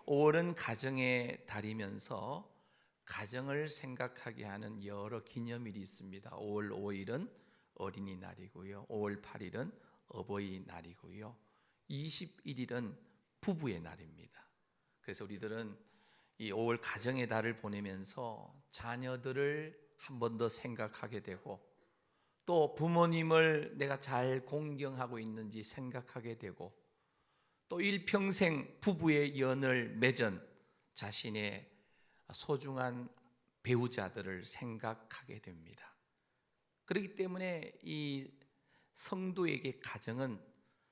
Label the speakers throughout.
Speaker 1: 5월은 가정의 달이면서 가정을 생각하게 하는 여러 기념일이 있습니다. 5월 5일은 어린이날이고요. 5월 8일은 어버이날이고요. 21일은 부부의 날입니다. 그래서 우리들은 이 5월 가정의 달을 보내면서 자녀들을 한 번 더 생각하게 되고, 또 부모님을 내가 잘 공경하고 있는지 생각하게 되고, 또 일평생 부부의 연을 맺은 자신의 소중한 배우자들을 생각하게 됩니다. 그렇기 때문에 이 성도에게 가정은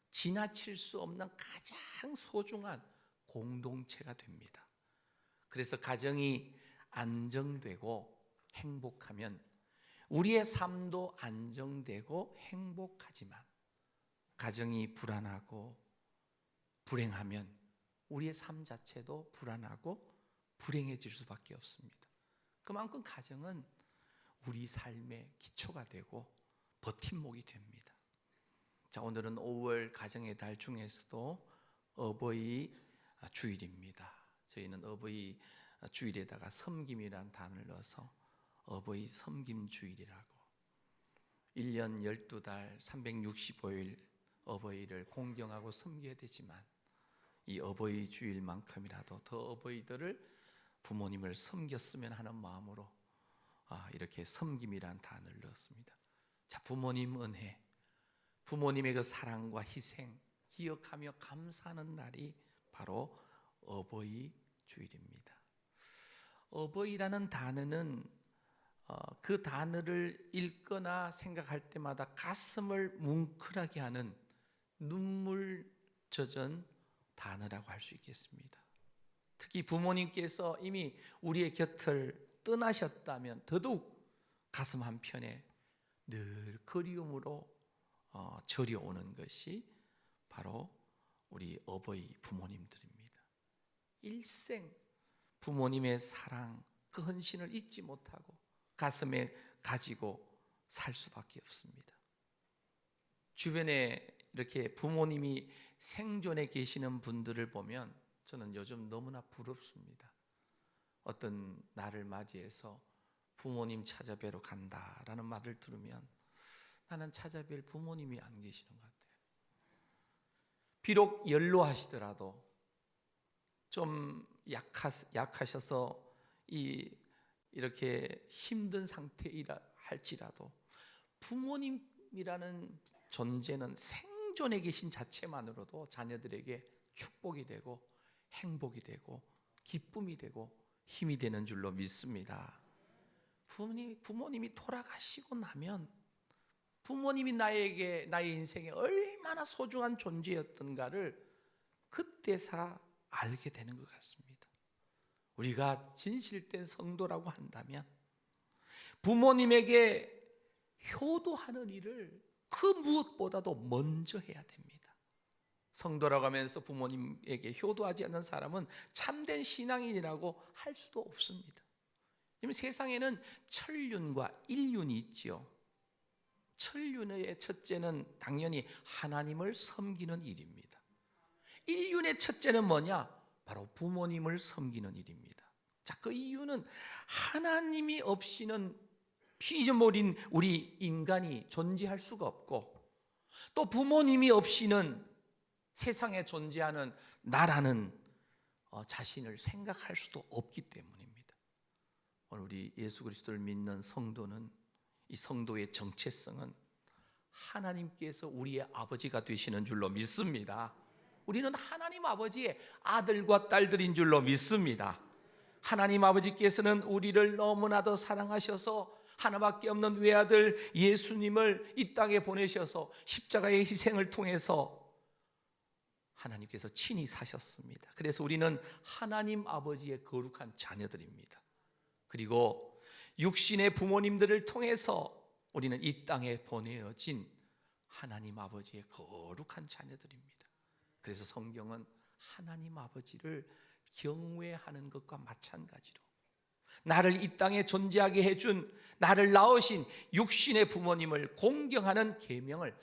Speaker 1: 지나칠 수 없는 가장 소중한 공동체가 됩니다. 그래서 가정이 안정되고 행복하면 우리의 삶도 안정되고 행복하지만, 가정이 불안하고 불행하면 우리의 삶 자체도 불안하고 불행해질 수밖에 없습니다. 그만큼 가정은 우리 삶의 기초가 되고 버팀목이 됩니다. 자, 오늘은 5월 가정의 달 중에서도 어버이 주일입니다. 저희는 어버이 주일에다가 섬김이라는 단어를 넣어서 어버이 섬김 주일이라고, 1년 12달 365일 어버이를 공경하고 섬겨야 되지만, 이 어버이 주일만큼이라도 더 어버이들을, 부모님을 섬겼으면 하는 마음으로 이렇게 섬김이란 단어를 넣었습니다. 자, 부모님 은혜, 부모님의 그 사랑과 희생 기억하며 감사하는 날이 바로 어버이 주일입니다. 어버이라는 단어는 그 단어를 읽거나 생각할 때마다 가슴을 뭉클하게 하는 눈물 젖은 단어라고 할 수 있겠습니다. 특히 부모님께서 이미 우리의 곁을 떠나셨다면 더더욱 가슴 한편에 늘 그리움으로 저려오는 것이 바로 우리 어버이 부모님들입니다. 일생 부모님의 사랑, 그 헌신을 잊지 못하고 가슴에 가지고 살 수밖에 없습니다. 주변에 이렇게 부모님이 생존해 계시는 분들을 보면 저는 요즘 너무나 부럽습니다. 어떤 날을 맞이해서 부모님 찾아뵈러 간다라는 말을 들으면 나는 찾아뵐 부모님이 안 계시는 것 같아요. 비록 연로하시더라도, 좀 약하셔서 이렇게 힘든 상태이라 할지라도 부모님이라는 존재는 생존해 계신 자체만으로도 자녀들에게 축복이 되고 행복이 되고 기쁨이 되고 힘이 되는 줄로 믿습니다. 부모님이 돌아가시고 나면 부모님이 나의 인생에 얼마나 소중한 존재였던가를 그때서 알게 되는 것 같습니다. 우리가 진실된 성도라고 한다면 부모님에게 효도하는 일을 그 무엇보다도 먼저 해야 됩니다. 성도라고 하면서 부모님에게 효도하지 않는 사람은 참된 신앙인이라고 할 수도 없습니다. 왜냐하면 세상에는 천륜과 일륜이 있지요. 천륜의 첫째는 당연히 하나님을 섬기는 일입니다. 일륜의 첫째는 뭐냐? 바로 부모님을 섬기는 일입니다. 자, 그 이유는 하나님이 없이는 피조물인 우리 인간이 존재할 수가 없고, 또 부모님이 없이는 세상에 존재하는 나라는 자신을 생각할 수도 없기 때문입니다. 오늘 우리 예수 그리스도를 믿는 성도는, 이 성도의 정체성은 하나님께서 우리의 아버지가 되시는 줄로 믿습니다. 우리는 하나님 아버지의 아들과 딸들인 줄로 믿습니다. 하나님 아버지께서는 우리를 너무나도 사랑하셔서 하나밖에 없는 외아들 예수님을 이 땅에 보내셔서 십자가의 희생을 통해서 하나님께서 친히 사셨습니다. 그래서 우리는 하나님 아버지의 거룩한 자녀들입니다. 그리고 육신의 부모님들을 통해서 우리는 이 땅에 보내어진 하나님 아버지의 거룩한 자녀들입니다. 그래서 성경은 하나님 아버지를 경외하는 것과 마찬가지로 나를 이 땅에 존재하게 해준, 나를 낳으신 육신의 부모님을 공경하는 계명을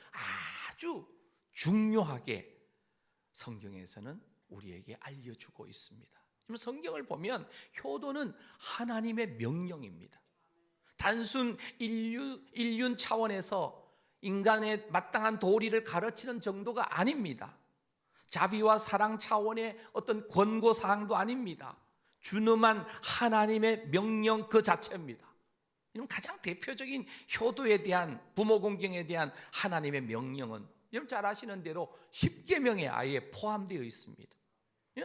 Speaker 1: 아주 중요하게 성경에서는 우리에게 알려주고 있습니다. 성경을 보면 효도는 하나님의 명령입니다. 단순 인륜 차원에서 인간의 마땅한 도리를 가르치는 정도가 아닙니다. 자비와 사랑 차원의 어떤 권고사항도 아닙니다. 준엄한 하나님의 명령 그 자체입니다. 여러분, 가장 대표적인 효도에 대한, 부모 공경에 대한 하나님의 명령은 여러분 잘 아시는 대로 십계명에 아예 포함되어 있습니다.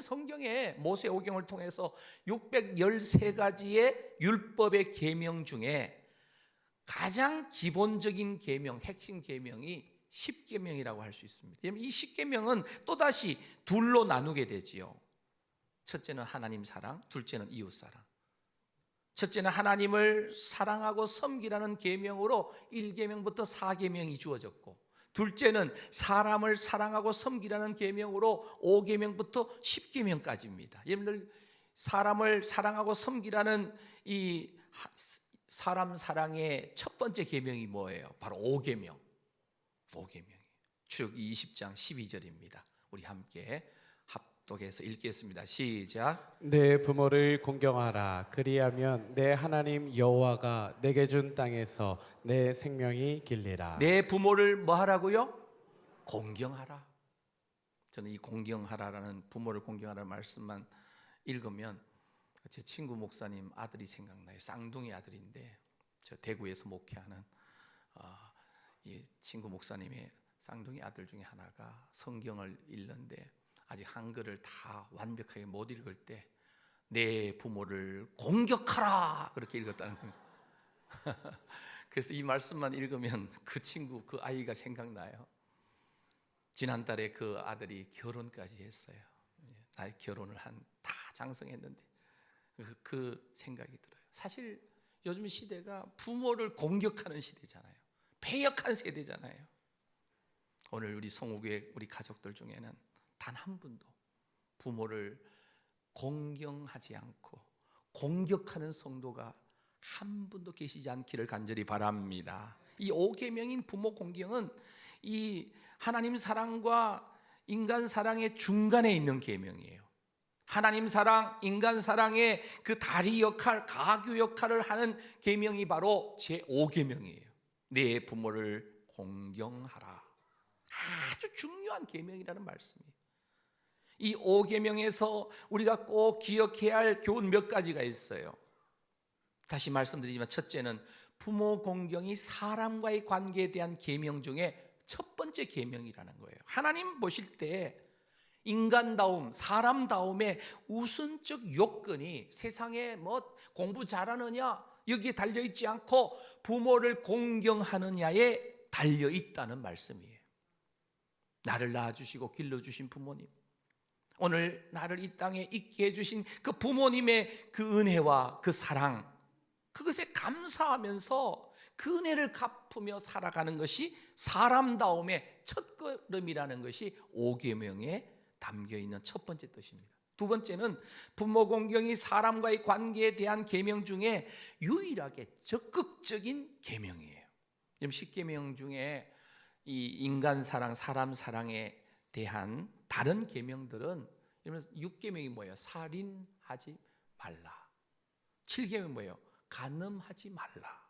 Speaker 1: 성경에 모세오경을 통해서 613가지의 율법의 계명 중에 가장 기본적인 계명, 핵심 계명이 십계명이라고 할 수 있습니다. 이 십계명은 또다시 둘로 나누게 되지요. 첫째는 하나님 사랑, 둘째는 이웃 사랑. 첫째는 하나님을 사랑하고 섬기라는 계명으로 1계명부터 4계명이 주어졌고, 둘째는 사람을 사랑하고 섬기라는 계명으로 5계명부터 10계명까지입니다. 여러분들, 사람을 사랑하고 섬기라는 이 사람 사랑의 첫 번째 계명이 뭐예요? 바로 5계명. 5계명이에요. 출애굽기 20장 12절입니다. 우리 함께 합독해서 읽겠습니다. 시작.
Speaker 2: 내 부모를 공경하라. 그리하면 내 하나님 여호와가 내게 준 땅에서 내 생명이 길리라.
Speaker 1: 내 부모를 뭐 하라고요? 공경하라. 저는 이 공경하라라는, 부모를 공경하라는 말씀만 읽으면 제 친구 목사님 아들이 생각나요. 쌍둥이 아들인데, 저 대구에서 목회하는 이 친구 목사님의 쌍둥이 아들 중에 하나가 성경을 읽는데 아직 한글을 다 완벽하게 못 읽을 때 내 부모를 공격하라 그렇게 읽었다는 거예요. 그래서 이 말씀만 읽으면 그 친구, 그 아이가 생각나요. 지난달에 그 아들이 결혼까지 했어요. 나 결혼을 다 장성했는데 그 생각이 들어요. 사실 요즘 시대가 부모를 공격하는 시대잖아요. 패역한 세대잖아요. 오늘 우리 송우교회 우리 가족들 중에는 단 한 분도 부모를 공경하지 않고 공격하는 성도가 한 분도 계시지 않기를 간절히 바랍니다. 이 5계명인 부모 공경은 이 하나님 사랑과 인간 사랑의 중간에 있는 계명이에요. 하나님 사랑, 인간 사랑의 그 다리 역할, 가교 역할을 하는 계명이 바로 제5계명이에요. 내 부모를 공경하라. 아주 중요한 계명이라는 말씀이에요. 이 5계명에서 우리가 꼭 기억해야 할 교훈 몇 가지가 있어요. 다시 말씀드리지만, 첫째는 부모 공경이 사람과의 관계에 대한 계명 중에 첫 번째 계명이라는 거예요. 하나님 보실 때 인간다움, 사람다움의 우선적 요건이 세상에 뭐 공부 잘하느냐 여기에 달려있지 않고 부모를 공경하느냐에 달려있다는 말씀이에요. 나를 낳아주시고 길러주신 부모님, 오늘 나를 이 땅에 있게 해주신 그 부모님의 그 은혜와 그 사랑, 그것에 감사하면서 그 은혜를 갚으며 살아가는 것이 사람다움의 첫걸음이라는 것이 5계명에 담겨있는 첫 번째 뜻입니다. 두 번째는 부모 공경이 사람과의 관계에 대한 계명 중에 유일하게 적극적인 계명이에요. 10계명 중에 이 인간 사랑, 사람 사랑에 대한 다른 계명들은 6계명이 뭐예요? 살인하지 말라. 7계명이 뭐예요? 간음하지 말라.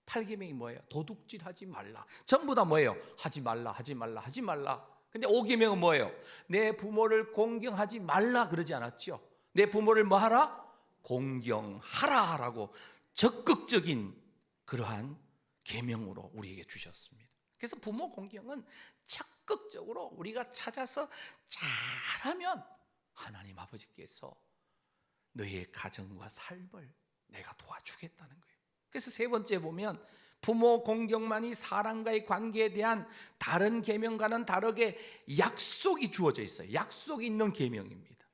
Speaker 1: 8계명이 뭐예요? 도둑질하지 말라. 전부 다 뭐예요? 하지 말라, 하지 말라, 하지 말라. 근데 5계명은 뭐예요? 내 부모를 공경하지 말라 그러지 않았죠? 내 부모를 뭐 하라? 공경하라 라고 적극적인 그러한 계명으로 우리에게 주셨습니다. 그래서 부모 공경은 적극적으로 우리가 찾아서 잘하면 하나님 아버지께서 너의 가정과 삶을 내가 도와주겠다는 거예요. 그래서 세 번째 보면 부모 공경만이 사람과의 관계에 대한 다른 계명과는 다르게 약속이 주어져 있어요. 약속이 있는 계명입니다.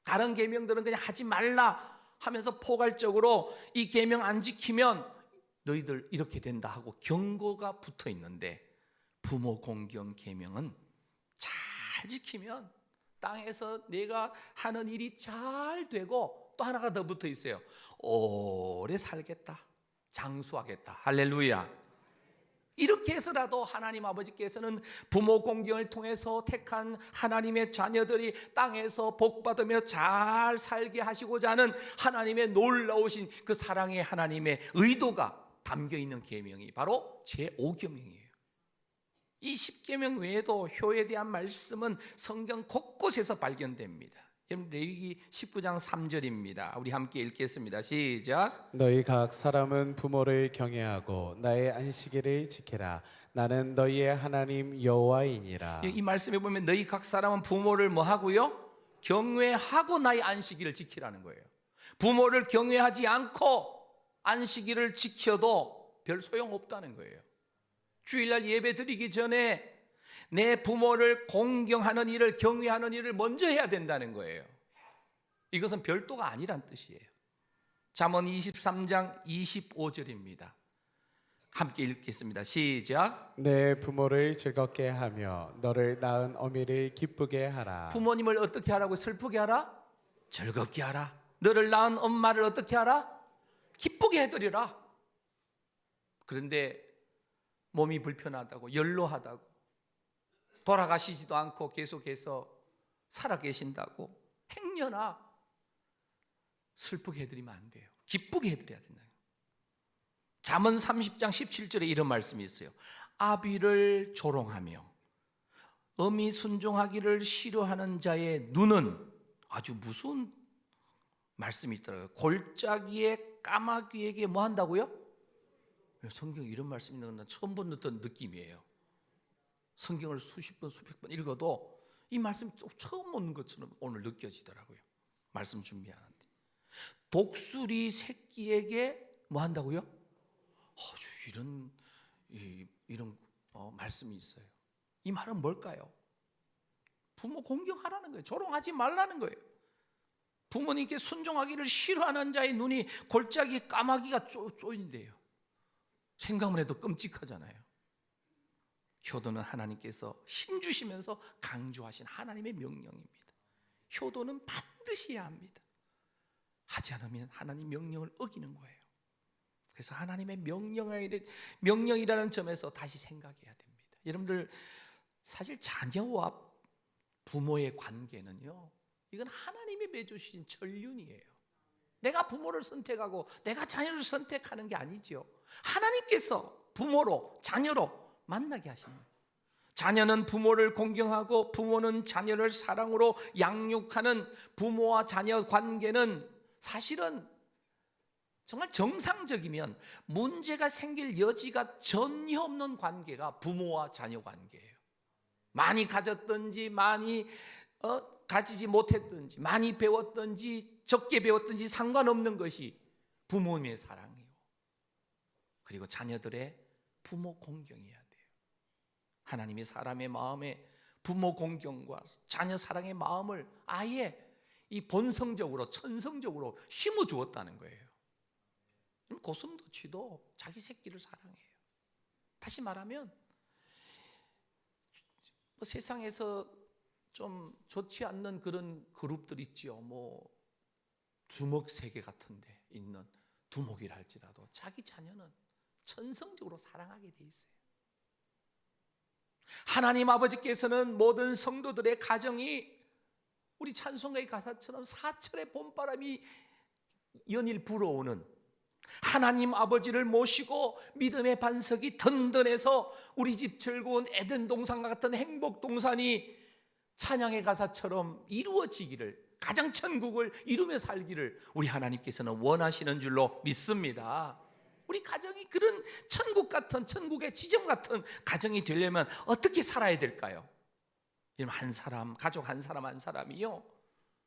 Speaker 1: 다른 계명들은 그냥 하지 말라 하면서 포괄적으로 이 계명 안 지키면 너희들 이렇게 된다 하고 경고가 붙어 있는데, 부모 공경 계명은 잘 지키면 땅에서 내가 하는 일이 잘 되고, 또 하나가 더 붙어 있어요. 오래 살겠다, 장수하겠다. 할렐루야. 이렇게 해서라도 하나님 아버지께서는 부모 공경을 통해서 택한 하나님의 자녀들이 땅에서 복받으며 잘 살게 하시고자 하는 하나님의 놀라우신 그 사랑의 하나님의 의도가 담겨 있는 계명이 바로 제5계명이에요. 이 10계명 외에도 효에 대한 말씀은 성경 곳곳에서 발견됩니다. 레위기 19장 3절입니다. 우리 함께 읽겠습니다. 시작.
Speaker 2: 너희 각 사람은 부모를 경외하고 나의 안식일을 지키라. 나는 너희의 하나님 여호와이니라.
Speaker 1: 이 말씀에 보면 너희 각 사람은 부모를 뭐 하고요? 경외하고 나의 안식일을 지키라는 거예요. 부모를 경외하지 않고 안식일을 지켜도 별 소용없다는 거예요. 주일날 예배 드리기 전에 내 부모를 공경하는 일을, 경외하는 일을 먼저 해야 된다는 거예요. 이것은 별도가 아니란 뜻이에요. 잠언 23장 25절입니다. 함께 읽겠습니다. 시작.
Speaker 2: 내 부모를 즐겁게 하며 너를 낳은 어미를 기쁘게 하라.
Speaker 1: 부모님을 어떻게 하라고? 슬프게 하라? 즐겁게 하라. 너를 낳은 엄마를 어떻게 하라? 기쁘게 해드리라. 그런데 몸이 불편하다고, 연로하다고, 돌아가시지도 않고 계속해서 살아계신다고 행여나 슬프게 해드리면 안 돼요. 기쁘게 해드려야 된다. 잠언 30장 17절에 이런 말씀이 있어요. 아비를 조롱하며 어미 순종하기를 싫어하는 자의 눈은, 아주 무서운 말씀이 있더라고요. 골짜기의 까마귀에게 뭐 한다고요? 성경에 이런 말씀이 있는 건 처음 본 듯한 느낌이에요. 성경을 수십 번 수백 번 읽어도 이 말씀이 처음 보는 것처럼 오늘 느껴지더라고요. 말씀 준비하는데 독수리 새끼에게 뭐 한다고요? 아주 이런 말씀이 있어요. 이 말은 뭘까요? 부모 공경하라는 거예요. 조롱하지 말라는 거예요. 부모님께 순종하기를 싫어하는 자의 눈이 골짜기 까마귀가 쪼인대요. 생각만 해도 끔찍하잖아요. 효도는 하나님께서 힘주시면서 강조하신 하나님의 명령입니다. 효도는 반드시 해야 합니다. 하지 않으면 하나님 명령을 어기는 거예요. 그래서 하나님의 명령이라는 점에서 다시 생각해야 됩니다. 여러분들, 사실 자녀와 부모의 관계는요, 이건 하나님이 맺어주신 천륜이에요. 내가 부모를 선택하고 내가 자녀를 선택하는 게 아니죠. 하나님께서 부모로, 자녀로 만나게 하시는 거예요. 자녀는 부모를 공경하고 부모는 자녀를 사랑으로 양육하는 부모와 자녀 관계는 사실은 정말 정상적이면 문제가 생길 여지가 전혀 없는 관계가 부모와 자녀 관계예요. 많이 가졌든지 많이 가지지 못했든지, 많이 배웠든지 적게 배웠든지 상관없는 것이 부모님의 사랑이고, 그리고 자녀들의 부모 공경이어야 돼요. 하나님이 사람의 마음에 부모 공경과 자녀 사랑의 마음을 아예 이 본성적으로, 천성적으로 심어 주었다는 거예요. 고슴도치도 자기 새끼를 사랑해요. 다시 말하면 세상에서 좀 좋지 않는 그런 그룹들 있죠. 두목 세계 같은 데 있는 두목이라 할지라도 자기 자녀는 천성적으로 사랑하게 돼 있어요. 하나님 아버지께서는 모든 성도들의 가정이 우리 찬송가의 가사처럼 사철의 봄바람이 연일 불어오는 하나님 아버지를 모시고 믿음의 반석이 든든해서 우리 집 즐거운 에덴 동산과 같은 행복 동산이 찬양의 가사처럼 이루어지기를, 가장 천국을 이루며 살기를 우리 하나님께서는 원하시는 줄로 믿습니다. 우리 가정이 그런 천국 같은, 천국의 지점 같은 가정이 되려면 어떻게 살아야 될까요? 여러분, 한 사람, 가족 한 사람 한 사람이요,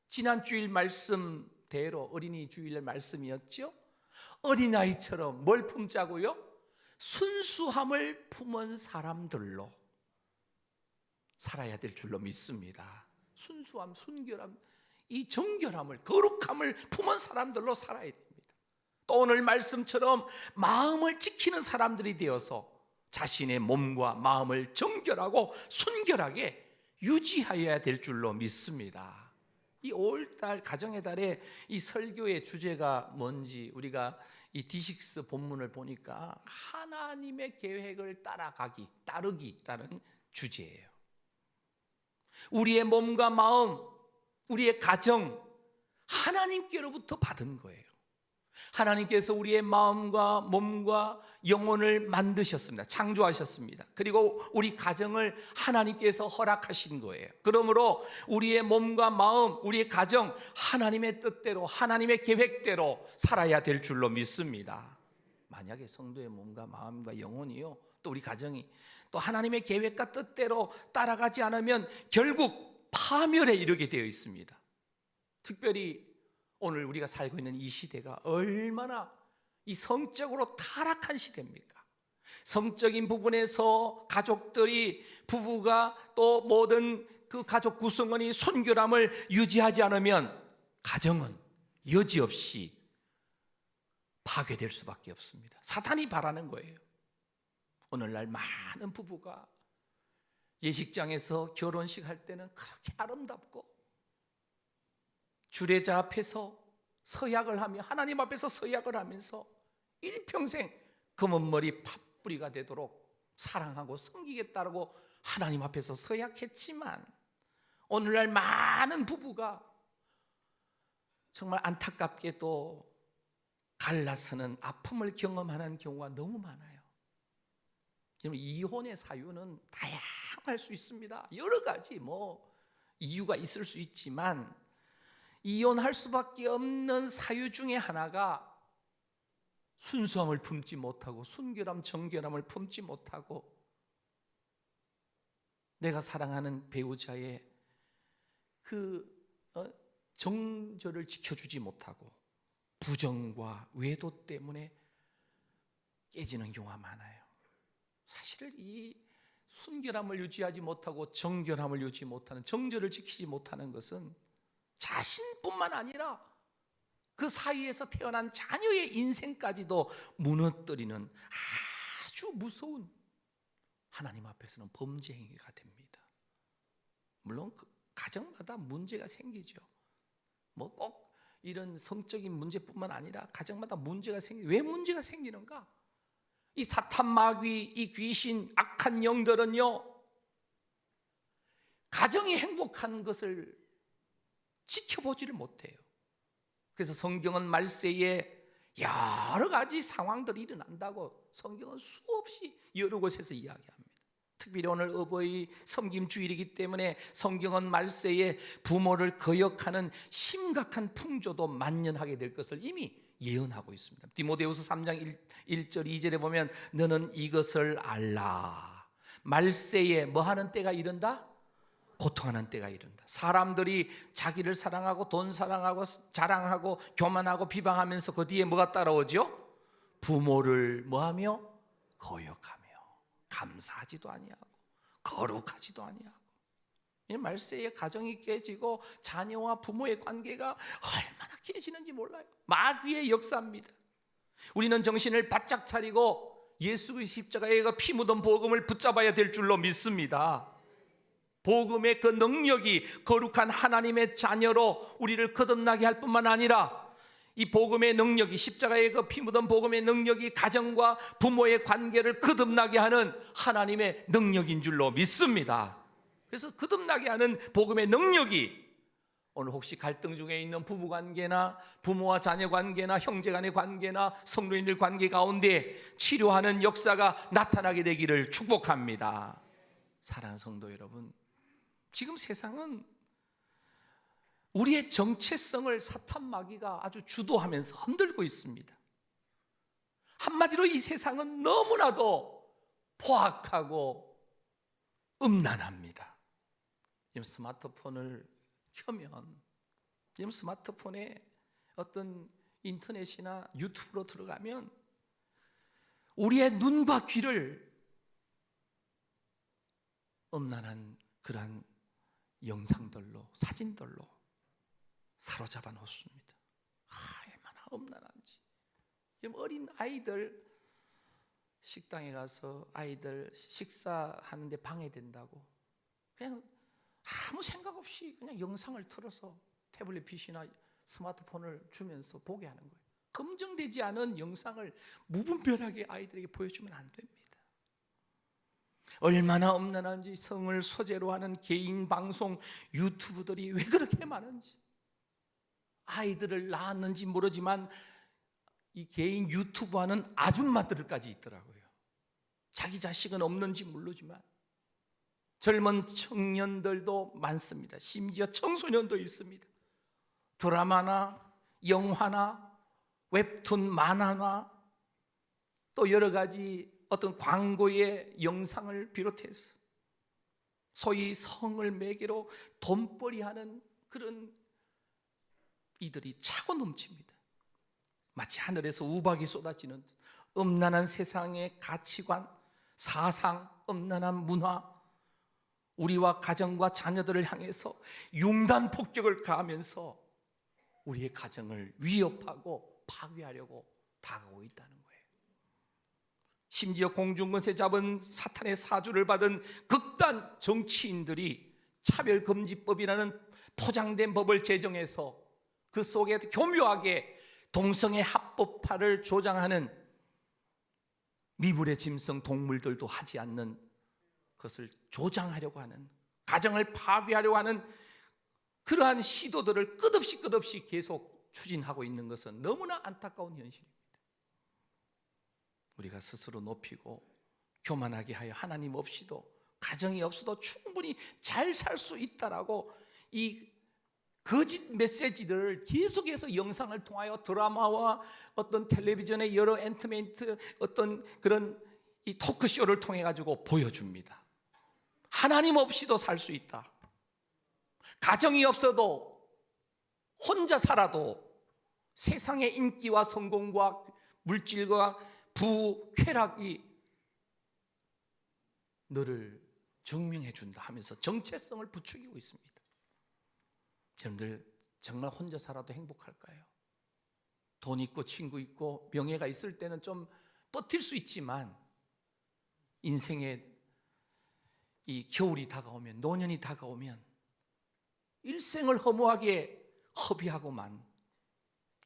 Speaker 1: 지난 주일 말씀대로 어린이 주일 말씀이었죠. 어린아이처럼 뭘 품자고요? 순수함을 품은 사람들로 살아야 될 줄로 믿습니다. 순수함, 순결함, 이 정결함을, 거룩함을 품은 사람들로 살아야 됩니다. 또 오늘 말씀처럼 마음을 지키는 사람들이 되어서 자신의 몸과 마음을 정결하고 순결하게 유지하여야 될 줄로 믿습니다. 이 5월달 가정의 달에 이 설교의 주제가 뭔지 우리가 이 D6 본문을 보니까 하나님의 계획을 따르기라는 주제예요. 우리의 몸과 마음, 우리의 가정, 하나님께로부터 받은 거예요. 하나님께서 우리의 마음과 몸과 영혼을 만드셨습니다. 창조하셨습니다. 그리고 우리 가정을 하나님께서 허락하신 거예요. 그러므로 우리의 몸과 마음, 우리의 가정, 하나님의 뜻대로, 하나님의 계획대로 살아야 될 줄로 믿습니다. 만약에 성도의 몸과 마음과 영혼이요, 또 우리 가정이 또 하나님의 계획과 뜻대로 따라가지 않으면 결국 파멸에 이르게 되어 있습니다. 특별히 오늘 우리가 살고 있는 이 시대가 얼마나 이 성적으로 타락한 시대입니까? 성적인 부분에서 가족들이, 부부가 또 모든 그 가족 구성원이 순결함을 유지하지 않으면 가정은 여지없이 파괴될 수밖에 없습니다. 사탄이 바라는 거예요. 오늘날 많은 부부가 예식장에서 결혼식 할 때는 그렇게 아름답고 주례자 앞에서 서약을 하며, 하나님 앞에서 서약을 하면서 일평생 검은 머리 팥뿌리가 되도록 사랑하고 섬기겠다고 하나님 앞에서 서약했지만, 오늘날 많은 부부가 정말 안타깝게도 갈라서는 아픔을 경험하는 경우가 너무 많아요. 이혼의 사유는 다양할 수 있습니다. 여러 가지 이유가 있을 수 있지만, 이혼할 수밖에 없는 사유 중에 하나가 순수함을 품지 못하고, 순결함, 정결함을 품지 못하고, 내가 사랑하는 배우자의 정절을 지켜주지 못하고 부정과 외도 때문에 깨지는 경우가 많아요. 사실 이 순결함을 유지하지 못하고 정결함을 유지 못하는, 정절을 지키지 못하는 것은 자신뿐만 아니라 그 사이에서 태어난 자녀의 인생까지도 무너뜨리는 아주 무서운, 하나님 앞에서는 범죄 행위가 됩니다. 물론 그 가정마다 문제가 생기죠. 꼭 이런 성적인 문제뿐만 아니라 가정마다 문제가 왜 문제가 생기는가? 이 사탄, 마귀, 이 귀신, 악한 영들은요, 가정이 행복한 것을 지켜보지를 못해요. 그래서 성경은 말세에 여러 가지 상황들이 일어난다고 성경은 수없이 여러 곳에서 이야기합니다. 특별히 오늘 어버이 섬김 주일이기 때문에 성경은 말세에 부모를 거역하는 심각한 풍조도 만연하게 될 것을 이미 예언하고 있습니다. 디모데후서 3장 1절 2절에 보면 너는 이것을 알라. 말세에 뭐하는 때가 이른다? 고통하는 때가 이른다. 사람들이 자기를 사랑하고 돈 사랑하고 자랑하고 교만하고 비방하면서 그 뒤에 뭐가 따라오죠? 부모를 뭐하며? 거역하며 감사하지도 아니하고 거룩하지도 아니하고. 이 말세에 가정이 깨지고 자녀와 부모의 관계가 얼마나 깨지는지 몰라요. 마귀의 역사입니다. 우리는 정신을 바짝 차리고 예수 그리스도의 십자가에 피 묻은 복음을 붙잡아야 될 줄로 믿습니다. 복음의 그 능력이 거룩한 하나님의 자녀로 우리를 거듭나게 할 뿐만 아니라 이 복음의 능력이, 십자가의 그 피 묻은 복음의 능력이 가정과 부모의 관계를 거듭나게 하는 하나님의 능력인 줄로 믿습니다. 그래서 거듭나게 하는 복음의 능력이 오늘 혹시 갈등 중에 있는 부부관계나 부모와 자녀 관계나 형제간의 관계나 성도인들 관계 가운데 치료하는 역사가 나타나게 되기를 축복합니다. 사랑하는 성도 여러분, 지금 세상은 우리의 정체성을 사탄 마귀가 아주 주도하면서 흔들고 있습니다. 한마디로 이 세상은 너무나도 포악하고 음란합니다. 지금 스마트폰을 켜면, 지금 스마트폰에 어떤 인터넷이나 유튜브로 들어가면 우리의 눈과 귀를 음란한 그러한 영상들로, 사진들로 사로잡아 놓습니다. 얼마나 음란한지. 지금 어린 아이들 식당에 가서 아이들 식사하는데 방해된다고 그냥 아무 생각 없이 그냥 영상을 틀어서 태블릿 PC나 스마트폰을 주면서 보게 하는 거예요. 검증되지 않은 영상을 무분별하게 아이들에게 보여주면 안 됩니다. 얼마나 엄난한지, 성을 소재로 하는 개인 방송 유튜브들이 왜 그렇게 많은지. 아이들을 낳았는지 모르지만 이 개인 유튜브하는 아줌마들까지 있더라고요. 자기 자식은 없는지 모르지만 젊은 청년들도 많습니다. 심지어 청소년도 있습니다. 드라마나 영화나 웹툰 만화나 또 여러 가지 어떤 광고의 영상을 비롯해서 소위 성을 매개로 돈벌이하는 그런 이들이 차고 넘칩니다. 마치 하늘에서 우박이 쏟아지는 듯 음란한 세상의 가치관, 사상, 음란한 문화, 우리와 가정과 자녀들을 향해서 융단 폭격을 가하면서 우리의 가정을 위협하고 파괴하려고 다가오고 있다는 거예요. 심지어 공중권세 잡은 사탄의 사주를 받은 극단 정치인들이 차별금지법이라는 포장된 법을 제정해서 그 속에 교묘하게 동성애 합법화를 조장하는 미불의 짐승 동물들도 하지 않는 것을 조장하려고 하는, 가정을 파괴하려고 하는 그러한 시도들을 끝없이 계속 추진하고 있는 것은 너무나 안타까운 현실입니다. 우리가 스스로 높이고 교만하게 하여 하나님 없이도, 가정이 없어도 충분히 잘 살 수 있다라고 이 거짓 메시지들을 계속해서 영상을 통하여 드라마와 어떤 텔레비전의 여러 엔터테인먼트 어떤 그런 이 토크쇼를 통해 가지고 보여줍니다. 하나님 없이도 살 수 있다. 가정이 없어도 혼자 살아도 세상의 인기와 성공과 물질과 부, 쾌락이 너를 증명해 준다 하면서 정체성을 부추기고 있습니다. 여러분들 정말 혼자 살아도 행복할까요? 돈 있고 친구 있고 명예가 있을 때는 좀 버틸 수 있지만 인생에 이 겨울이 다가오면, 노년이 다가오면 일생을 허무하게 허비하고만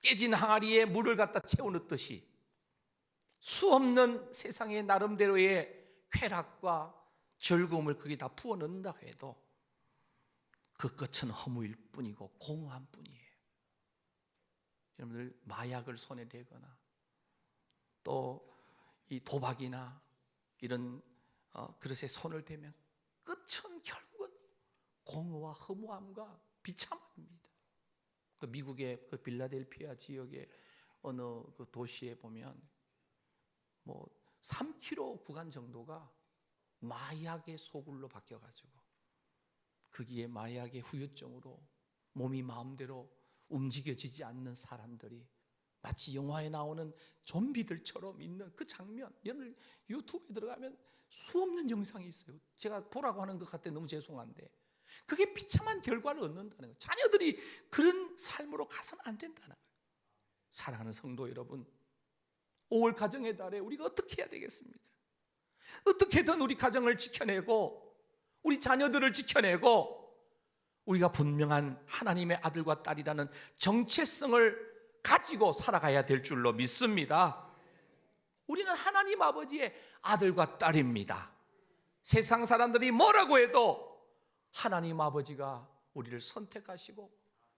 Speaker 1: 깨진 항아리에 물을 갖다 채워넣듯이 수없는 세상의 나름대로의 쾌락과 즐거움을 거기다 부어 넣는다고 해도 그 끝은 허무일 뿐이고 공허한 뿐이에요. 여러분들 마약을 손에 대거나 또 이 도박이나 이런 그릇에 손을 대면 끝은 결국은 공허와 허무함과 비참함입니다. 그 미국의 그 빌라델피아 지역의 어느 그 도시에 보면 뭐 3km 구간 정도가 마약의 소굴로 바뀌어가지고 거기에 마약의 후유증으로 몸이 마음대로 움직여지지 않는 사람들이 마치 영화에 나오는 좀비들처럼 있는 그 장면, 여러분 유튜브에 들어가면 수없는 영상이 있어요. 제가 보라고 하는 것 같아 너무 죄송한데 그게 비참한 결과를 얻는다는 거예요. 자녀들이 그런 삶으로 가서는 안 된다는 거예요. 사랑하는 성도 여러분, 5월 가정의 달에 우리가 어떻게 해야 되겠습니까? 어떻게든 우리 가정을 지켜내고 우리 자녀들을 지켜내고 우리가 분명한 하나님의 아들과 딸이라는 정체성을 가지고 살아가야 될 줄로 믿습니다. 우리는 하나님 아버지의 아들과 딸입니다. 세상 사람들이 뭐라고 해도 하나님 아버지가 우리를 선택하시고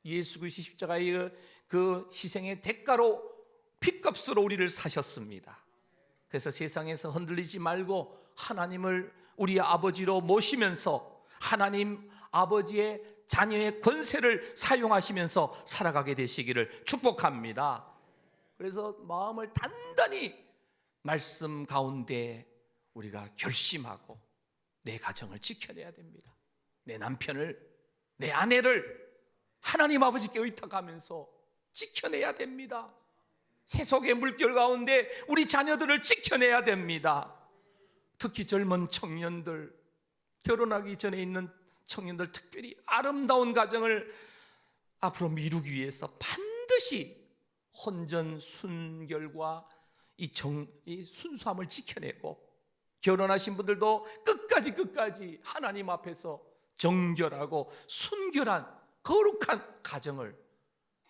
Speaker 1: 예수 그리스도의 십자가의 그 희생의 대가로 핏값으로 우리를 사셨습니다. 그래서 세상에서 흔들리지 말고 하나님을 우리 아버지로 모시면서 하나님 아버지의 자녀의 권세를 사용하시면서 살아가게 되시기를 축복합니다. 그래서 마음을 단단히 말씀 가운데 우리가 결심하고 내 가정을 지켜내야 됩니다. 내 남편을, 내 아내를 하나님 아버지께 의탁하면서 지켜내야 됩니다. 세속의 물결 가운데 우리 자녀들을 지켜내야 됩니다. 특히 젊은 청년들, 결혼하기 전에 있는 청년들, 특별히 아름다운 가정을 앞으로 미루기 위해서 반드시 혼전 순결과 이 순수함을 지켜내고, 결혼하신 분들도 끝까지 하나님 앞에서 정결하고 순결한 거룩한 가정을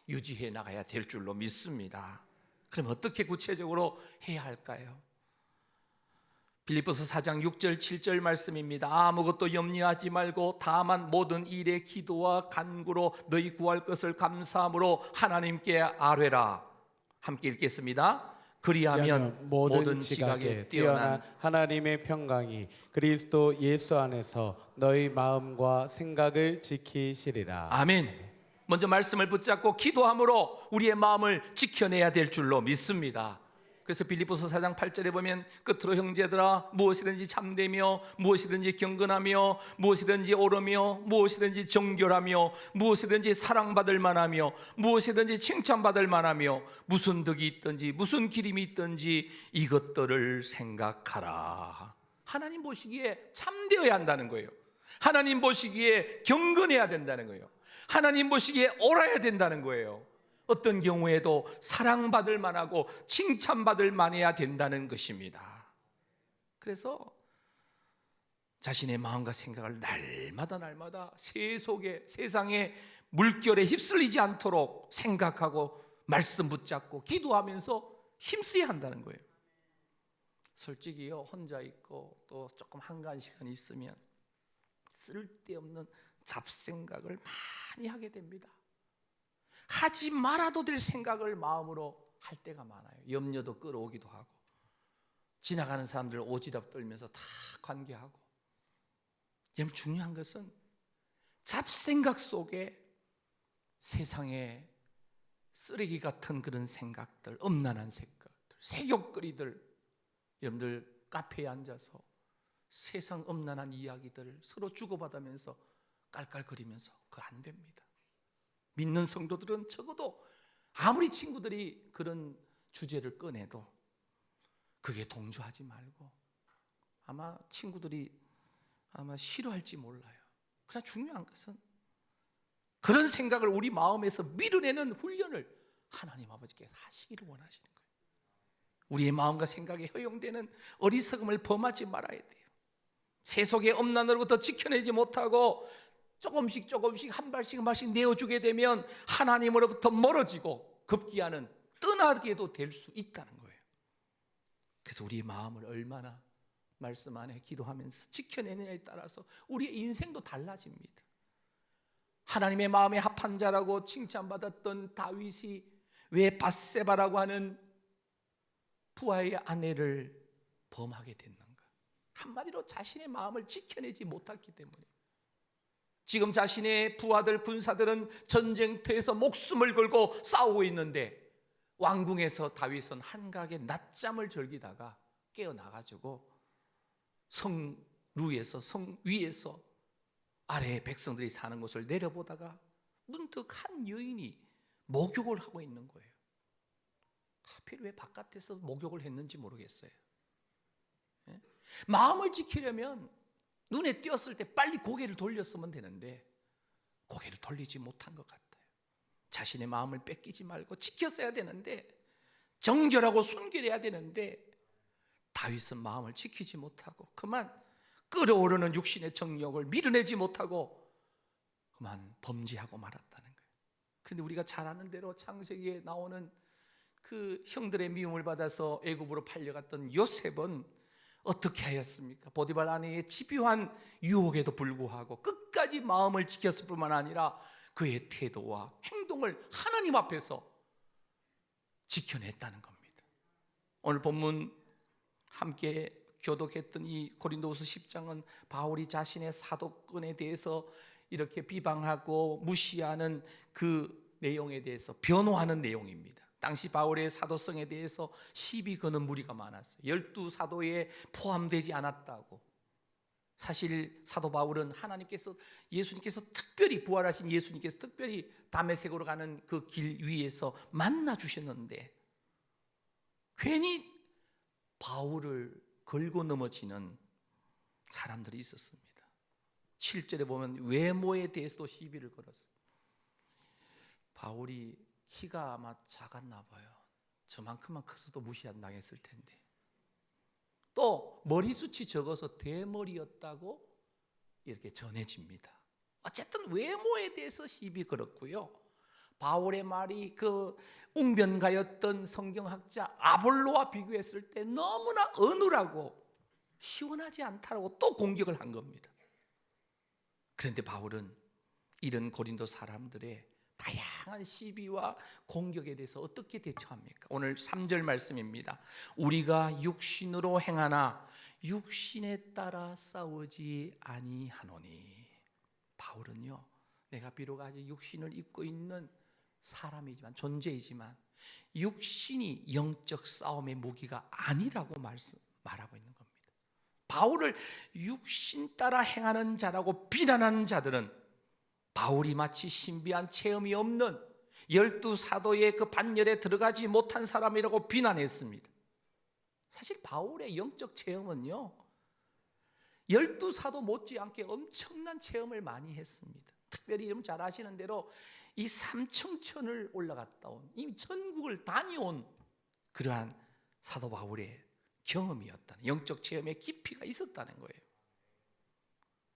Speaker 1: 유지해 나가야 될 줄로 믿습니다. 그럼 어떻게 구체적으로 해야 할까요? 빌립보서 4장 6절 7절 말씀입니다. 아무것도 염려하지 말고 다만 모든 일에 기도와 간구로 너희 구할 것을 감사함으로 하나님께 아뢰라. 함께 읽겠습니다. 그리하면 모든 지각에 뛰어난
Speaker 2: 하나님의 평강이 그리스도 예수 안에서 너희 마음과 생각을 지키시리라.
Speaker 1: 아멘. 먼저 말씀을 붙잡고 기도함으로 우리의 마음을 지켜내야 될 줄로 믿습니다. 그래서 빌립보서 4장 8절에 보면 끝으로 형제들아 무엇이든지 참되며 무엇이든지 경건하며 무엇이든지 옳으며 무엇이든지 정결하며 무엇이든지 사랑받을 만하며 무엇이든지 칭찬받을 만하며 무슨 덕이 있든지 무슨 기림이 있든지 이것들을 생각하라. 하나님 보시기에 참되어야 한다는 거예요. 하나님 보시기에 경건해야 된다는 거예요. 하나님 보시기에 옳아야 된다는 거예요. 어떤 경우에도 사랑받을 만하고 칭찬받을 만해야 된다는 것입니다. 그래서 자신의 마음과 생각을 날마다 세상의 물결에 휩쓸리지 않도록 생각하고 말씀 붙잡고 기도하면서 힘써야 한다는 거예요. 솔직히요, 혼자 있고 또 조금 한가한 시간이 있으면 쓸데없는 잡생각을 많이 하게 됩니다. 하지 말아도 될 생각을 마음으로 할 때가 많아요. 염려도 끌어오기도 하고 지나가는 사람들 오지랖 떨면서 다 관계하고. 여러분, 중요한 것은 잡생각 속에 세상에 쓰레기 같은 그런 생각들, 엄난한 생각들, 색욕거리들, 여러분들 카페에 앉아서 세상 엄난한 이야기들을 서로 주고받으면서 깔깔거리면서 그거 안 됩니다. 믿는 성도들은 적어도 아무리 친구들이 그런 주제를 꺼내도 그게 동조하지 말고, 아마 친구들이 싫어할지 몰라요. 그러나 중요한 것은 그런 생각을 우리 마음에서 밀어내는 훈련을 하나님 아버지께서 하시기를 원하시는 거예요. 우리의 마음과 생각에 허용되는 어리석음을 범하지 말아야 돼요. 세속의 엄난으로부터 지켜내지 못하고 조금씩 한 발씩 내어주게 되면 하나님으로부터 멀어지고 급기야는 떠나게도 될 수 있다는 거예요. 그래서 우리의 마음을 얼마나 말씀 안에 기도하면서 지켜내느냐에 따라서 우리의 인생도 달라집니다. 하나님의 마음에 합한 자라고 칭찬받았던 다윗이 왜 밧세바라고 하는 부하의 아내를 범하게 됐는가? 한마디로 자신의 마음을 지켜내지 못했기 때문에. 지금 자신의 부하들, 군사들은 전쟁터에서 목숨을 걸고 싸우고 있는데 왕궁에서 다윗은 한가하게 낮잠을 즐기다가 깨어나가지고 성 위에서 아래에 백성들이 사는 곳을 내려보다가 문득 한 여인이 목욕을 하고 있는 거예요. 하필 왜 바깥에서 목욕을 했는지 모르겠어요. 마음을 지키려면 눈에 띄었을 때 빨리 고개를 돌렸으면 되는데 고개를 돌리지 못한 것 같아요. 자신의 마음을 뺏기지 말고 지켰어야 되는데, 정결하고 순결해야 되는데 다윗은 마음을 지키지 못하고 그만 끓어오르는 육신의 정욕을 밀어내지 못하고 그만 범죄하고 말았다는 거예요. 그런데 우리가 잘 아는 대로 창세기에 나오는 그 형들의 미움을 받아서 애굽으로 팔려갔던 요셉은 어떻게 하였습니까? 보디발 아내의 집요한 유혹에도 불구하고 끝까지 마음을 지켰을 뿐만 아니라 그의 태도와 행동을 하나님 앞에서 지켜냈다는 겁니다. 오늘 본문 함께 교독했던 이 고린도후서 10장은 바울이 자신의 사도권에 대해서 이렇게 비방하고 무시하는 그 내용에 대해서 변호하는 내용입니다. 당시 바울의 사도성에 대해서 시비 거는 무리가 많았어요. 12사도에 포함되지 않았다고. 사실 사도 바울은 예수님께서 특별히 부활하신 예수님께서 특별히 다메섹으로 가는 그 길 위에서 만나 주셨는데 괜히 바울을 걸고 넘어지는 사람들이 있었습니다. 7절에 보면 외모에 대해서도 시비를 걸었어요. 바울이 키가 아마 작았나 봐요. 저만큼만 커서도 무시당했을 텐데. 또 머리숱이 적어서 대머리였다고 이렇게 전해집니다. 어쨌든 외모에 대해서 시비 걸었고요. 바울의 말이 그 웅변가였던 성경학자 아볼로와 비교했을 때 너무나 어눌하고 시원하지 않다고 또 공격을 한 겁니다. 그런데 바울은 이런 고린도 사람들의 다양한 시비와 공격에 대해서 어떻게 대처합니까? 오늘 3절 말씀입니다. 우리가 육신으로 행하나 육신에 따라 싸우지 아니하노니. 바울은요, 내가 비록 아직 육신을 입고 있는 사람이지만, 존재이지만 육신이 영적 싸움의 무기가 아니라고 말하고 있는 겁니다. 바울을 육신 따라 행하는 자라고 비난하는 자들은 바울이 마치 신비한 체험이 없는 12사도의 그 반열에 들어가지 못한 사람이라고 비난했습니다. 사실 바울의 영적 체험은요, 12사도 못지않게 엄청난 체험을 많이 했습니다. 특별히 여러분 잘 아시는 대로 이 삼청천을 올라갔다 온, 이 천국을 다녀온 그러한 사도 바울의 경험이었다는, 영적 체험의 깊이가 있었다는 거예요.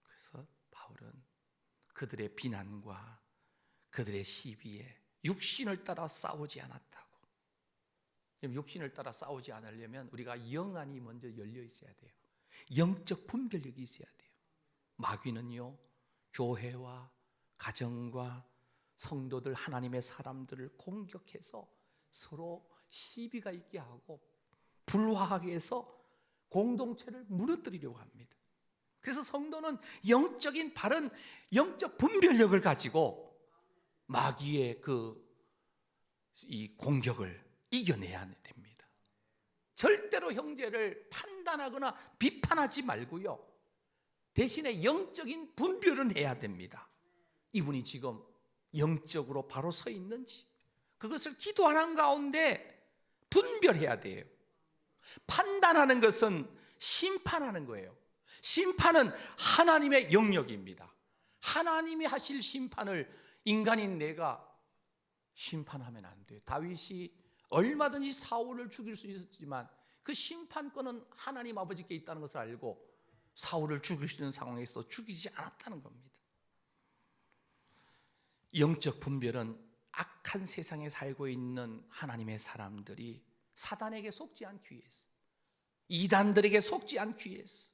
Speaker 1: 그래서 바울은 그들의 비난과 그들의 시비에 육신을 따라 싸우지 않았다고. 육신을 따라 싸우지 않으려면 우리가 영안이 먼저 열려 있어야 돼요. 영적 분별력이 있어야 돼요. 마귀는요, 교회와 가정과 성도들, 하나님의 사람들을 공격해서 서로 시비가 있게 하고 불화하게 해서 공동체를 무너뜨리려고 합니다. 그래서 성도는 영적인 바른 영적 분별력을 가지고 마귀의 이 공격을 이겨내야 됩니다. 절대로 형제를 판단하거나 비판하지 말고요, 대신에 영적인 분별은 해야 됩니다. 이분이 지금 영적으로 바로 서 있는지, 그것을 기도하는 가운데 분별해야 돼요. 판단하는 것은 심판하는 거예요. 심판은 하나님의 영역입니다. 하나님이 하실 심판을 인간인 내가 심판하면 안 돼요. 다윗이 얼마든지 사울을 죽일 수 있었지만 그 심판권은 하나님 아버지께 있다는 것을 알고 사울을 죽일 수 있는 상황에서 죽이지 않았다는 겁니다. 영적 분별은 악한 세상에 살고 있는 하나님의 사람들이 사단에게 속지 않기 위해서, 이단들에게 속지 않기 위해서.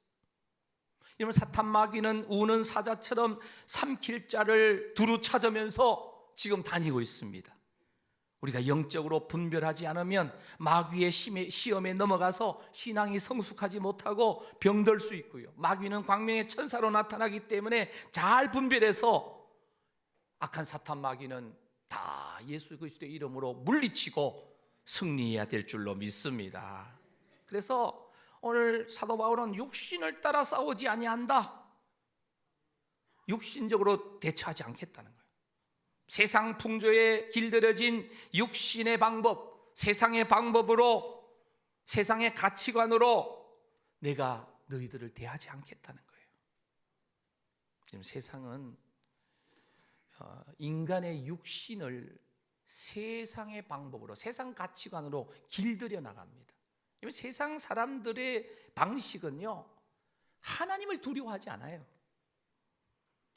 Speaker 1: 여러분, 사탄 마귀는 우는 사자처럼 삼킬 자를 두루 찾으면서 지금 다니고 있습니다. 우리가 영적으로 분별하지 않으면 마귀의 시험에 넘어가서 신앙이 성숙하지 못하고 병들 수 있고요, 마귀는 광명의 천사로 나타나기 때문에 잘 분별해서 악한 사탄 마귀는 다 예수 그리스도의 이름으로 물리치고 승리해야 될 줄로 믿습니다. 그래서 오늘 사도 바울은 육신을 따라 싸우지 아니한다, 육신적으로 대처하지 않겠다는 거예요. 세상 풍조에 길들여진 육신의 방법, 세상의 방법으로, 세상의 가치관으로 내가 너희들을 대하지 않겠다는 거예요. 지금 세상은 인간의 육신을 세상의 방법으로, 세상 가치관으로 길들여 나갑니다. 세상 사람들의 방식은요, 하나님을 두려워하지 않아요.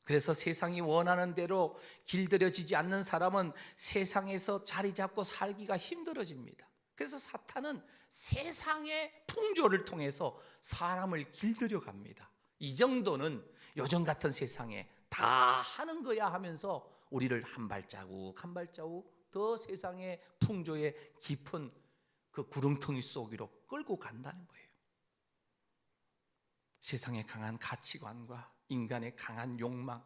Speaker 1: 그래서 세상이 원하는 대로 길들여지지 않는 사람은 세상에서 자리 잡고 살기가 힘들어집니다. 그래서 사탄은 세상의 풍조를 통해서 사람을 길들여 갑니다. 이 정도는 요즘 같은 세상에 다 하는 거야 하면서 우리를 한 발자국 한 발자국 더 세상의 풍조의 깊은 그 구렁텅이 속으로 끌고 간다는 거예요. 세상의 강한 가치관과 인간의 강한 욕망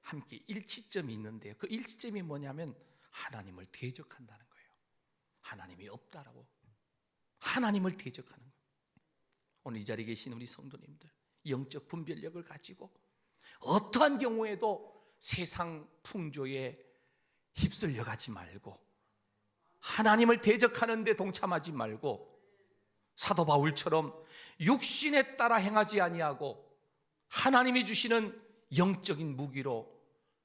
Speaker 1: 함께 일치점이 있는데요, 그 일치점이 뭐냐면 하나님을 대적한다는 거예요. 하나님이 없다라고, 하나님을 대적하는 거예요. 오늘 이 자리에 계신 우리 성도님들, 영적 분별력을 가지고 어떠한 경우에도 세상 풍조에 휩쓸려 가지 말고 하나님을 대적하는 데 동참하지 말고 사도 바울처럼 육신에 따라 행하지 아니하고 하나님이 주시는 영적인 무기로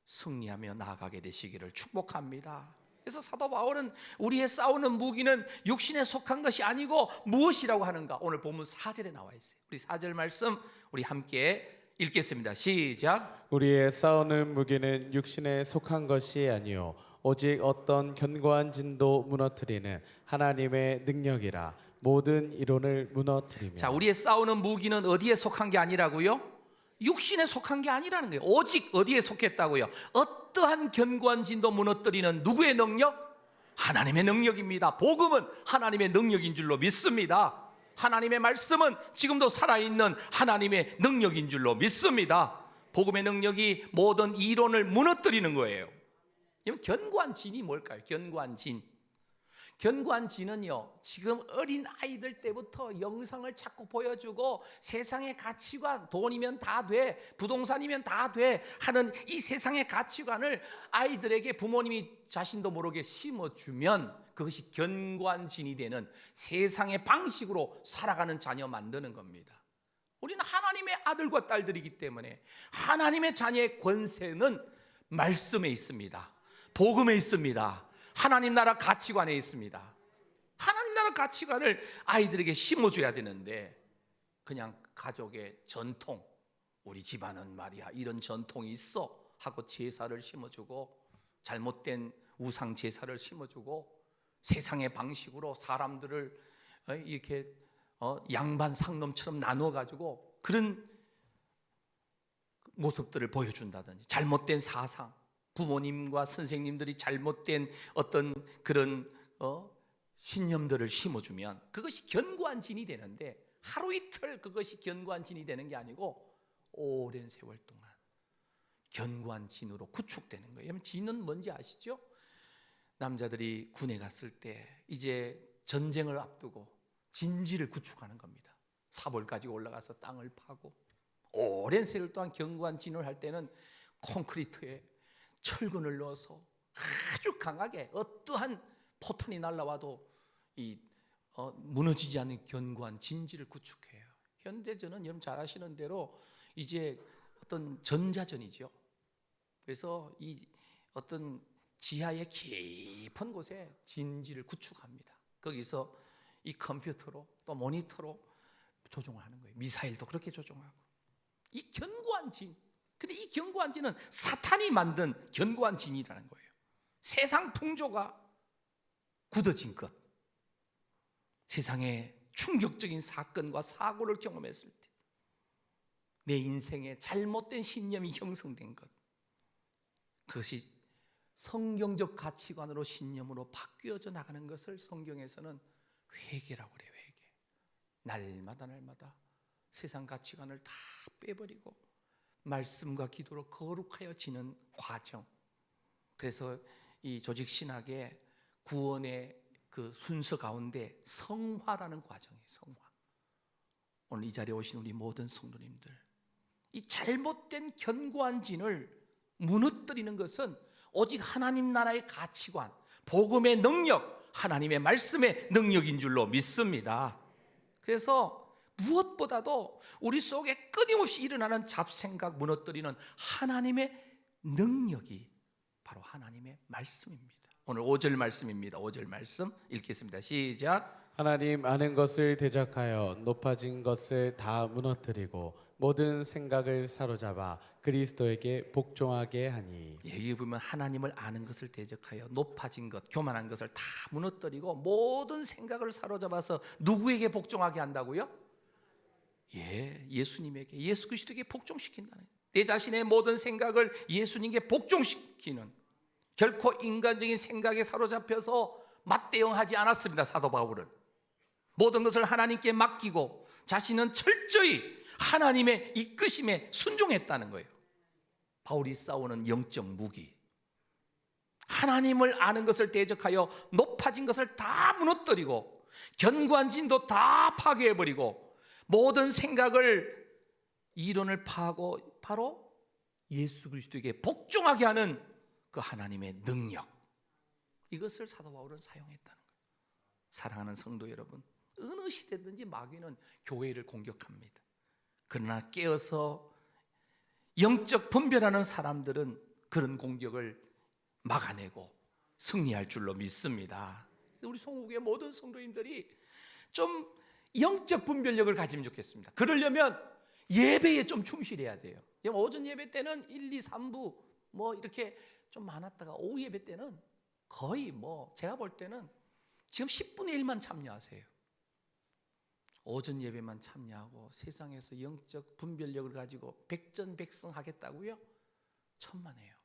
Speaker 1: 승리하며 나아가게 되시기를 축복합니다. 그래서 사도 바울은 우리의 싸우는 무기는 육신에 속한 것이 아니고 무엇이라고 하는가, 오늘 본문 4절에 나와 있어요. 우리 4절 말씀 우리 함께 읽겠습니다. 시작.
Speaker 2: 우리의 싸우는 무기는 육신에 속한 것이 아니요 오직 어떤 견고한 진도 무너뜨리는 하나님의 능력이라. 모든 이론을 무너뜨리며.
Speaker 1: 자, 우리의 싸우는 무기는 어디에 속한 게 아니라고요? 육신에 속한 게 아니라는 거예요. 오직 어디에 속했다고요? 어떠한 견고한 진도 무너뜨리는 누구의 능력? 하나님의 능력입니다. 복음은 하나님의 능력인 줄로 믿습니다. 하나님의 말씀은 지금도 살아있는 하나님의 능력인 줄로 믿습니다. 복음의 능력이 모든 이론을 무너뜨리는 거예요. 견고한 진이 뭘까요? 견고한 진. 견고한 진은요, 지금 어린 아이들 때부터 영상을 자꾸 보여주고 세상의 가치관, 돈이면 다 돼, 부동산이면 다 돼 하는 이 세상의 가치관을 아이들에게 부모님이 자신도 모르게 심어주면 그것이 견고한 진이 되는 세상의 방식으로 살아가는 자녀 만드는 겁니다. 우리는 하나님의 아들과 딸들이기 때문에 하나님의 자녀의 권세는 말씀에 있습니다. 복음에 있습니다. 하나님 나라 가치관에 있습니다. 하나님 나라 가치관을 아이들에게 심어줘야 되는데 그냥 가족의 전통, 우리 집안은 말이야 이런 전통이 있어 하고 제사를 심어주고 잘못된 우상 제사를 심어주고 세상의 방식으로 사람들을 이렇게 양반 상놈처럼 나눠가지고 그런 모습들을 보여준다든지 잘못된 사상, 부모님과 선생님들이 잘못된 어떤 그런 신념들을 심어주면 그것이 견고한 진이 되는데 하루 이틀 그것이 견고한 진이 되는 게 아니고 오랜 세월 동안 견고한 진으로 구축되는 거예요. 진은 뭔지 아시죠? 남자들이 군에 갔을 때 이제 전쟁을 앞두고 진지를 구축하는 겁니다. 사벌까지 올라가서 땅을 파고 오랜 세월 동안 견고한 진을 할 때는 콘크리트에 철근을 넣어서 아주 강하게 어떠한 포탄이 날라와도 무너지지 않는 견고한 진지를 구축해요. 현대전은 여러분 잘 아시는 대로 이제 어떤 전자전이죠. 그래서 이 어떤 지하의 깊은 곳에 진지를 구축합니다. 거기서 이 컴퓨터로 또 모니터로 조종을 하는 거예요. 미사일도 그렇게 조종하고. 이 견고한 진. 근데 이 견고한 진은 사탄이 만든 견고한 진이라는 거예요. 세상 풍조가 굳어진 것, 세상에 충격적인 사건과 사고를 경험했을 때 내 인생에 잘못된 신념이 형성된 것, 그것이 성경적 가치관으로 신념으로 바뀌어져 나가는 것을 성경에서는 회개라고 그래요. 회개. 날마다 세상 가치관을 다 빼버리고 말씀과 기도로 거룩하여지는 과정. 그래서 이 조직신학의 구원의 그 순서 가운데 성화라는 과정이에요. 성화. 오늘 이 자리에 오신 우리 모든 성도님들, 이 잘못된 견고한 진을 무너뜨리는 것은 오직 하나님 나라의 가치관, 복음의 능력, 하나님의 말씀의 능력인 줄로 믿습니다. 그래서 무엇보다도 우리 속에 끊임없이 일어나는 잡생각 무너뜨리는 하나님의 능력이 바로 하나님의 말씀입니다. 오늘 5절 말씀입니다. 5절 말씀 읽겠습니다. 시작.
Speaker 2: 하나님 아는 것을 대적하여 높아진 것을 다 무너뜨리고 모든 생각을 사로잡아 그리스도에게 복종하게 하니.
Speaker 1: 여기 보면 하나님을 아는 것을 대적하여 높아진 것, 교만한 것을 다 무너뜨리고 모든 생각을 사로잡아서 누구에게 복종하게 한다고요? 예수님에게, 예수 그리스도에게 복종시킨다는 거예요. 내 자신의 모든 생각을 예수님께 복종시키는, 결코 인간적인 생각에 사로잡혀서 맞대응하지 않았습니다. 사도 바울은 모든 것을 하나님께 맡기고 자신은 철저히 하나님의 이끄심에 순종했다는 거예요. 바울이 싸우는 영적 무기, 하나님을 아는 것을 대적하여 높아진 것을 다 무너뜨리고 견고한 진도 다 파괴해버리고 모든 생각을, 이론을 파고 바로 예수 그리스도에게 복종하게 하는 그 하나님의 능력, 이것을 사도 바울은 사용했다는 거예요. 사랑하는 성도 여러분, 어느 시대든지 마귀는 교회를 공격합니다. 그러나 깨어서 영적 분별하는 사람들은 그런 공격을 막아내고 승리할 줄로 믿습니다. 우리 성국의 모든 성도님들이 좀 영적 분별력을 가지면 좋겠습니다. 그러려면 예배에 좀 충실해야 돼요. 오전 예배 때는 1, 2, 3부 뭐 이렇게 좀 많았다가 오후 예배 때는 거의 제가 볼 때는 지금 10분의 1만 참여하세요. 오전 예배만 참여하고 세상에서 영적 분별력을 가지고 백전백승하겠다고요? 천만에요.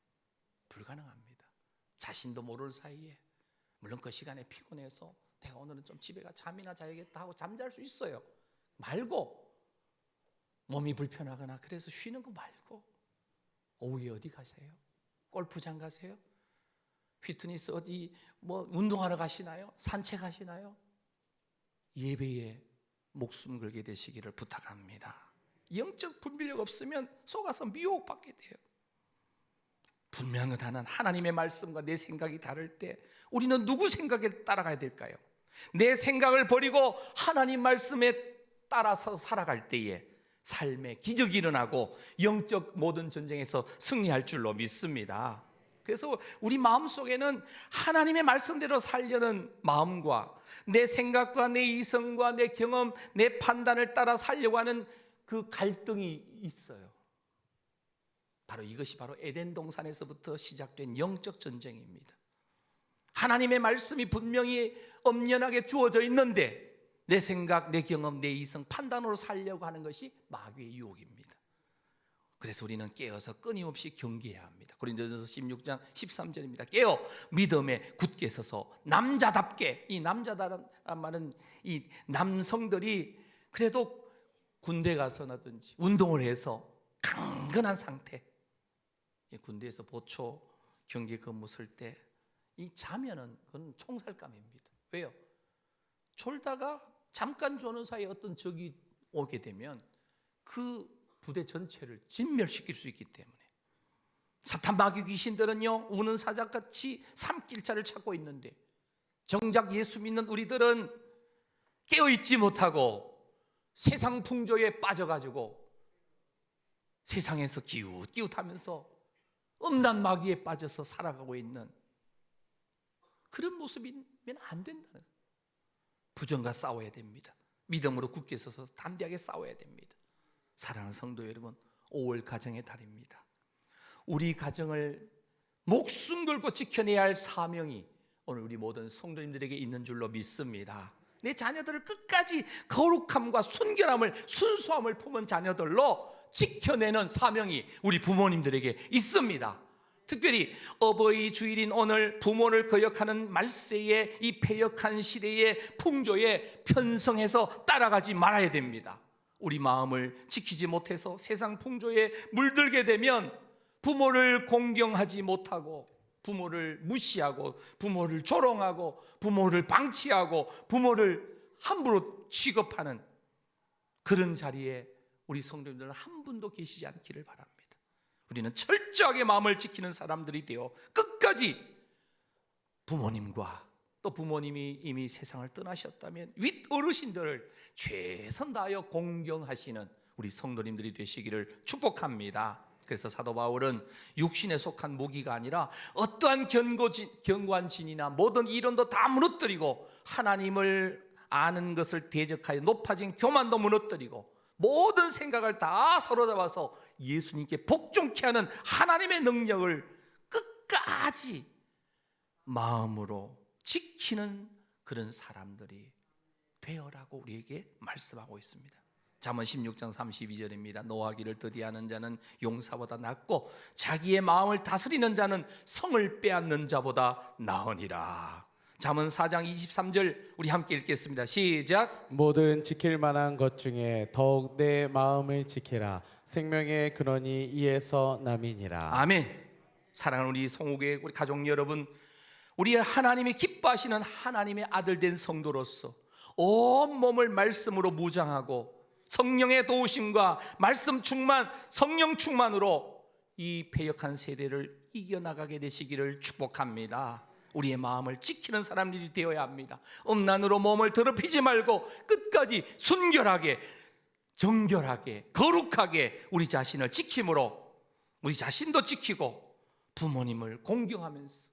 Speaker 1: 불가능합니다. 자신도 모를 사이에, 물론 그 시간에 피곤해서 내가 오늘은 좀 집에 가 잠이나 자야겠다 하고 잠잘 수 있어요. 말고, 몸이 불편하거나 그래서 쉬는 거 말고 오후에 어디 가세요? 골프장 가세요? 피트니스 어디 운동하러 가시나요? 산책하시나요? 예배에 목숨 걸게 되시기를 부탁합니다. 영적 분별력 없으면 속아서 미혹받게 돼요. 분명한 것 하나는 하나님의 말씀과 내 생각이 다를 때 우리는 누구 생각에 따라가야 될까요? 내 생각을 버리고 하나님 말씀에 따라서 살아갈 때에 삶의 기적이 일어나고 영적 모든 전쟁에서 승리할 줄로 믿습니다. 그래서 우리 마음속에는 하나님의 말씀대로 살려는 마음과 내 생각과 내 이성과 내 경험, 내 판단을 따라 살려고 하는 그 갈등이 있어요. 이것이 바로 에덴 동산에서부터 시작된 영적 전쟁입니다. 하나님의 말씀이 분명히 엄연하게 주어져 있는데 내 생각, 내 경험, 내 이성, 판단으로 살려고 하는 것이 마귀의 유혹입니다. 그래서 우리는 깨어서 끊임없이 경계해야 합니다. 고린도전서 16장 13절입니다. 깨어 믿음에 굳게 서서 남자답게, 이 남자다라는 말은 이 남성들이 그래도 군대 가서라든지 운동을 해서 강건한 상태, 군대에서 보초 경계 근무 쓸 때 이 자면은 그건 총살감입니다. 왜요? 졸다가 잠깐 조는 사이에 어떤 적이 오게 되면 그 부대 전체를 진멸시킬 수 있기 때문에. 사탄 마귀 귀신들은요, 우는 사자같이 삼킬자를 찾고 있는데 정작 예수 믿는 우리들은 깨어있지 못하고 세상 풍조에 빠져가지고 세상에서 기웃기웃하면서 음란 마귀에 빠져서 살아가고 있는 그런 모습이면 안 된다는. 부정과 싸워야 됩니다. 믿음으로 굳게 서서 담대하게 싸워야 됩니다. 사랑하는 성도 여러분, 5월 가정의 달입니다. 우리 가정을 목숨 걸고 지켜내야 할 사명이 오늘 우리 모든 성도님들에게 있는 줄로 믿습니다. 내 자녀들을 끝까지 거룩함과 순결함을, 순수함을 품은 자녀들로 지켜내는 사명이 우리 부모님들에게 있습니다. 특별히 어버이 주일인 오늘 부모를 거역하는 말세의 이 패역한 시대의 풍조에 편성해서 따라가지 말아야 됩니다. 우리 마음을 지키지 못해서 세상 풍조에 물들게 되면 부모를 공경하지 못하고 부모를 무시하고 부모를 조롱하고 부모를 방치하고 부모를 함부로 취급하는 그런 자리에 우리 성도님들은 한 분도 계시지 않기를 바랍니다. 우리는 철저하게 마음을 지키는 사람들이 되어 끝까지 부모님과 또 부모님이 이미 세상을 떠나셨다면 윗 어르신들을 최선 다하여 공경하시는 우리 성도님들이 되시기를 축복합니다. 그래서 사도 바울은 육신에 속한 무기가 아니라 어떠한 견고한 진이나 모든 이론도 다 무너뜨리고 하나님을 아는 것을 대적하여 높아진 교만도 무너뜨리고 모든 생각을 다 사로잡아서 예수님께 복종케 하는 하나님의 능력을 끝까지 마음으로 지키는 그런 사람들이 되어라고 우리에게 말씀하고 있습니다. 잠언 16장 32절입니다. 노하기를 더디하는 자는 용사보다 낫고 자기의 마음을 다스리는 자는 성을 빼앗는 자보다 나으니라. 잠언 4장 23절 우리 함께 읽겠습니다. 시작.
Speaker 2: 모든 지킬 만한 것 중에 더욱 내 마음을 지키라. 생명의 근원이 이에서 남이니라.
Speaker 1: 아멘. 사랑하는 우리 송옥의 우리 가족 여러분, 우리 하나님이 기뻐하시는 하나님의 아들 된 성도로서 온 몸을 말씀으로 무장하고 성령의 도우심과 말씀 충만, 성령 충만으로 이 패역한 세대를 이겨나가게 되시기를 축복합니다. 우리의 마음을 지키는 사람들이 되어야 합니다. 음란으로 몸을 더럽히지 말고 끝까지 순결하게, 정결하게, 거룩하게 우리 자신을 지킴으로 우리 자신도 지키고 부모님을 공경하면서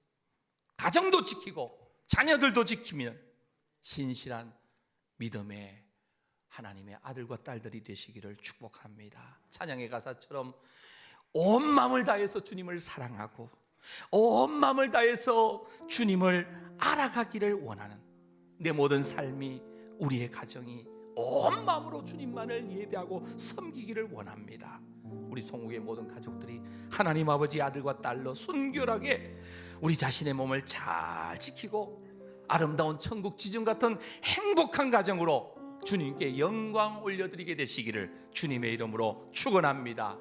Speaker 1: 가정도 지키고 자녀들도 지키면 신실한 믿음의 하나님의 아들과 딸들이 되시기를 축복합니다. 찬양의 가사처럼 온 마음을 다해서 주님을 사랑하고 온 마음을 다해서 주님을 알아가기를 원하는 내 모든 삶이, 우리의 가정이 온 마음으로 주님만을 예배하고 섬기기를 원합니다. 우리 송욱의 모든 가족들이 하나님 아버지 아들과 딸로 순결하게 우리 자신의 몸을 잘 지키고 아름다운 천국 지정 같은 행복한 가정으로 주님께 영광 올려드리게 되시기를 주님의 이름으로 축원합니다.